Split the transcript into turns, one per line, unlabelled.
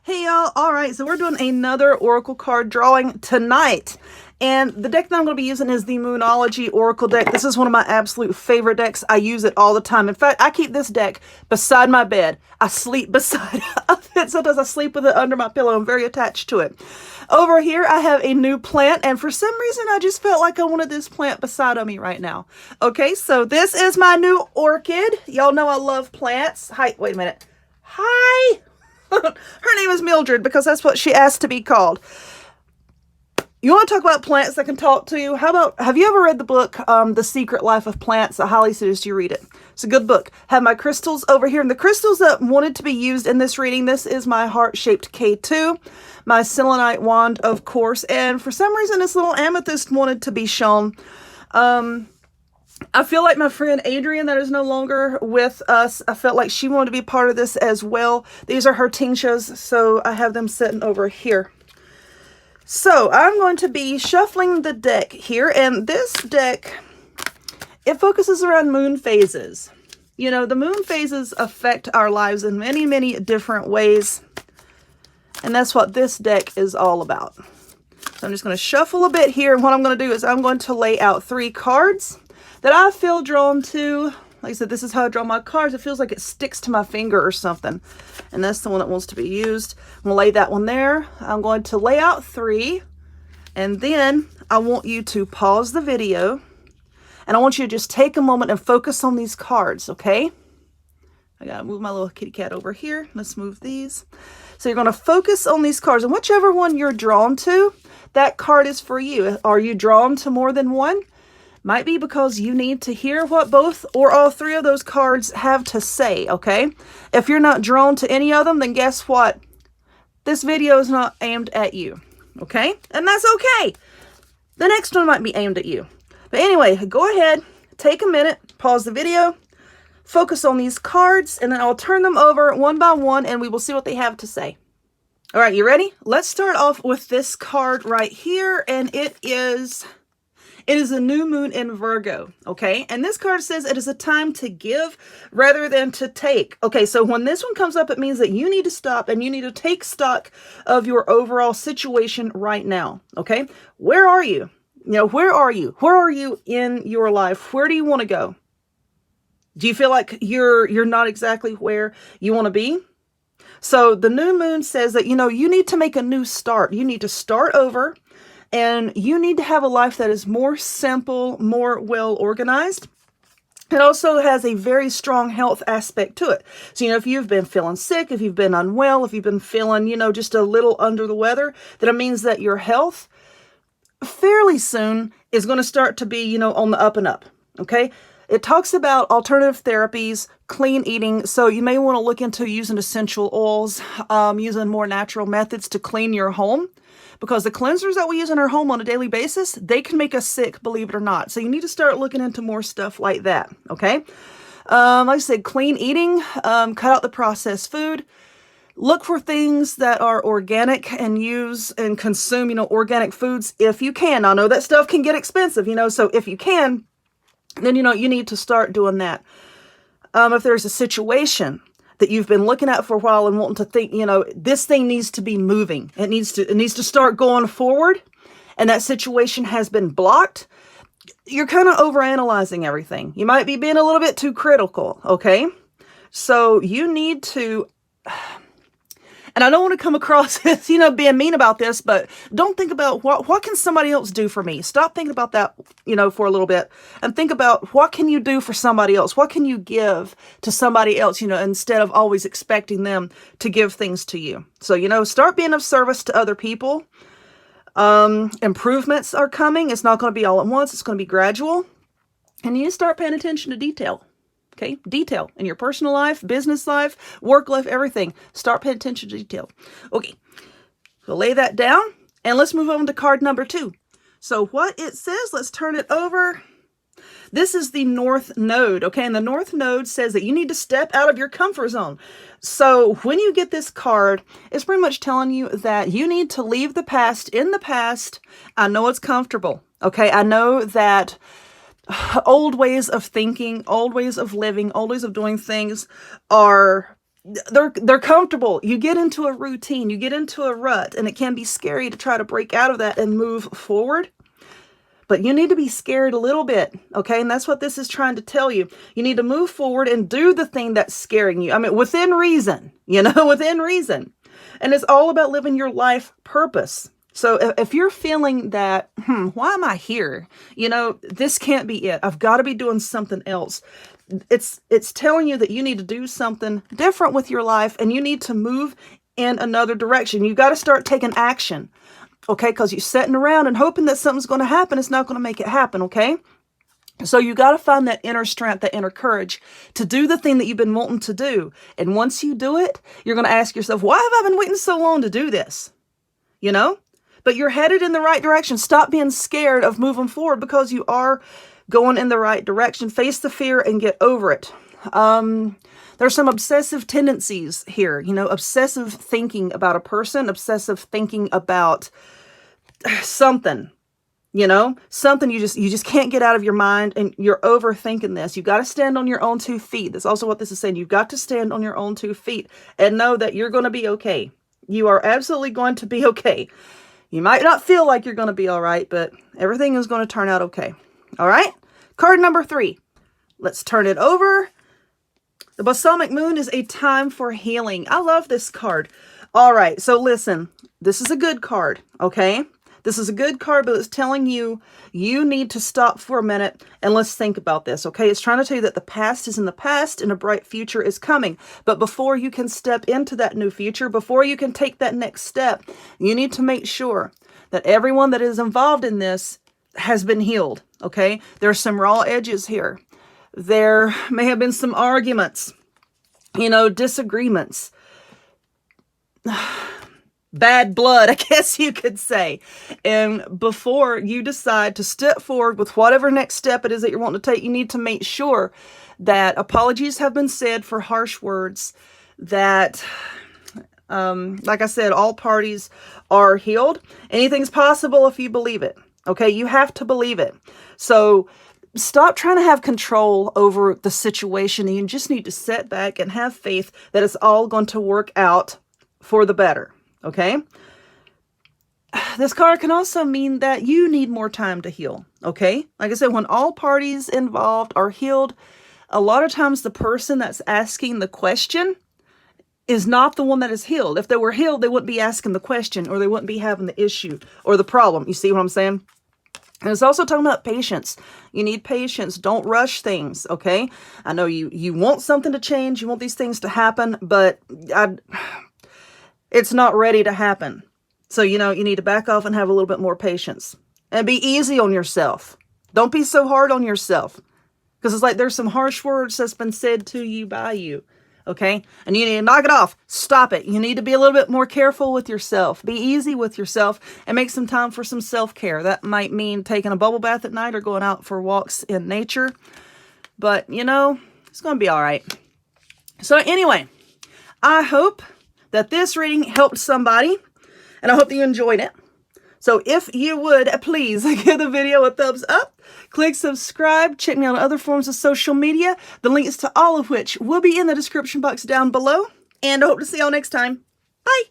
Hey y'all, alright, so we're doing another Oracle card drawing tonight. And the deck that I'm going to be using is the Moonology Oracle deck. This is one of my absolute favorite decks. I use it all the time. In fact, I keep this deck beside my bed. I sleep beside it. Sometimes I sleep with it under my pillow. I'm very attached to it. Over here, I have a new plant, and for some reason, I just felt like I wanted this plant beside of me right now. Okay, so this is my new orchid. Y'all know I love plants. Hi, wait a minute. Hi! Her name is Mildred because that's what she asked to be called. You want to talk about plants that can talk to you? How about, have you ever read the book, The Secret Life of Plants? I highly suggest you read it. It's a good book. Have my crystals over here. And the crystals that wanted to be used in this reading, this is my heart-shaped K2, my selenite wand, of course. And for some reason, this little amethyst wanted to be shown. I feel like my friend Adrienne that is no longer with us, I felt like she wanted to be part of this as well. These are her tinctures, so I have them sitting over here. So I'm going to be shuffling the deck here, and this deck, it focuses around moon phases. You know, the moon phases affect our lives in many, many different ways, and that's what this deck is all about. So I'm just going to shuffle a bit here, and what I'm going to do is I'm going to lay out 3 cards that I feel drawn to. Like I said, this is how I draw my cards. It feels like it sticks to my finger or something. And that's the one that wants to be used. I'm going to lay that one there. I'm going to lay out 3. And then I want you to pause the video. And I want you to just take a moment and focus on these cards, okay? I got to move my little kitty cat over here. Let's move these. So you're going to focus on these cards. And whichever one you're drawn to, that card is for you. Are you drawn to more than one? Might be because you need to hear what both or all 3 of those cards have to say, okay? If you're not drawn to any of them, then guess what? This video is not aimed at you, okay? And that's okay. The next one might be aimed at you. But anyway, go ahead, take a minute, pause the video, focus on these cards, and then I'll turn them over one by one, and we will see what they have to say. All right, you ready? Let's start off with this card right here, and it is a new moon in Virgo, okay? And this card says it is a time to give rather than to take. Okay, so when this one comes up, it means that you need to stop and you need to take stock of your overall situation right now, okay? Where are you? You know, where are you? Where are you in your life? Where do you want to go? Do you feel like you're not exactly where you want to be? So the new moon says that, you know, you need to make a new start. You need to start over. And you need to have a life that is more simple, more well organized. It also has a very strong health aspect to it. So, you know, if you've been feeling sick, if you've been unwell, if you've been feeling, you know, just a little under the weather, then it means that your health fairly soon is going to start to be, you know, on the up and up. Okay. It talks about alternative therapies, clean eating. So you may want to look into using essential oils, using more natural methods to clean your home. Because the cleansers that we use in our home on a daily basis, they can make us sick, believe it or not. So you need to start looking into more stuff like that, okay? Like I said, clean eating, cut out the processed food. Look for things that are organic and use and consume, you know, organic foods if you can. I know that stuff can get expensive, you know, so if you can, then, you know, you need to start doing that. If there's a situation that you've been looking at for a while and wanting to think, you know, this thing needs to be moving. It needs to start going forward, and that situation has been blocked. You're kind of overanalyzing everything. You might be being a little bit too critical, okay? So you need to, and I don't want to come across as, you know, being mean about this, but don't think about what can somebody else do for me? Stop thinking about that, you know, for a little bit, and think about what can you do for somebody else? What can you give to somebody else, you know, instead of always expecting them to give things to you. So, you know, start being of service to other people. Improvements are coming. It's not going to be all at once. It's going to be gradual. And you need to start paying attention to detail. Okay, detail in your personal life, business life, work life, everything. Start paying attention to detail. Okay, so lay that down and let's move on to card number 2. So what it says, let's turn it over. This is the North Node, okay? And the North Node says that you need to step out of your comfort zone. So when you get this card, it's pretty much telling you that you need to leave the past in the past. I know it's comfortable, okay? I know that old ways of thinking, old ways of living, old ways of doing things are they're comfortable. You get into a routine, you get into a rut, and it can be scary to try to break out of that and move forward. But you need to be scared a little bit, okay? And that's what this is trying to tell you. You need to move forward and do the thing that's scaring you. I mean, within reason, within reason. And it's all about living your life purpose. So if you're feeling that, why am I here? This can't be it. I've got to be doing something else. It's telling you that you need to do something different with your life, and you need to move in another direction. You've got to start taking action. Okay, because you're sitting around and hoping that something's going to happen. It's not going to make it happen, okay? So you got to find that inner strength, that inner courage to do the thing that you've been wanting to do. And once you do it, you're going to ask yourself, why have I been waiting so long to do this? But you're headed in the right direction. Stop being scared of moving forward because you are going in the right direction. Face the fear and get over it. There's some obsessive tendencies here, obsessive thinking about a person, obsessive thinking about something, something you just can't get out of your mind, and you're overthinking this. You've got to stand on your own 2 feet. That's also what this is saying. You've got to stand on your own 2 feet and know that you're going to be okay. You are absolutely going to be okay. You might not feel like you're going to be all right, but everything is going to turn out okay. All right. Card number 3. Let's turn it over. The Balsamic Moon is a time for healing. I love this card. All right, so listen, this is a good card, okay? This is a good card, but it's telling you need to stop for a minute and let's think about this, okay? It's trying to tell you that the past is in the past and a bright future is coming. But before you can step into that new future, before you can take that next step, you need to make sure that everyone that is involved in this has been healed, okay? There's some raw edges here. There may have been some arguments, disagreements, bad blood, I guess you could say. And before you decide to step forward with whatever next step it is that you're wanting to take, you need to make sure that apologies have been said for harsh words, that, like I said, all parties are healed. Anything's possible if you believe it, okay? You have to believe it. So stop trying to have control over the situation. You just need to sit back and have faith that it's all going to work out for the better, okay? This card can also mean that you need more time to heal, okay? Like I said, when all parties involved are healed, a lot of times the person that's asking the question is not the one that is healed. If they were healed, they wouldn't be asking the question, or they wouldn't be having the issue or the problem. You see what I'm saying? And it's also talking about patience. You need patience. Don't rush things, okay? I know you want something to change. You want these things to happen, but it's not ready to happen. So, you need to back off and have a little bit more patience. And be easy on yourself. Don't be so hard on yourself. Because it's like there's some harsh words that's been said to you by you. Okay? And you need to knock it off. Stop it. You need to be a little bit more careful with yourself. Be easy with yourself and make some time for some self-care. That might mean taking a bubble bath at night or going out for walks in nature. But, it's going to be all right. So anyway, I hope that this reading helped somebody, and I hope that you enjoyed it. So if you would, please give the video a thumbs up, click subscribe, check me out on other forms of social media, the links to all of which will be in the description box down below, and I hope to see y'all next time. Bye!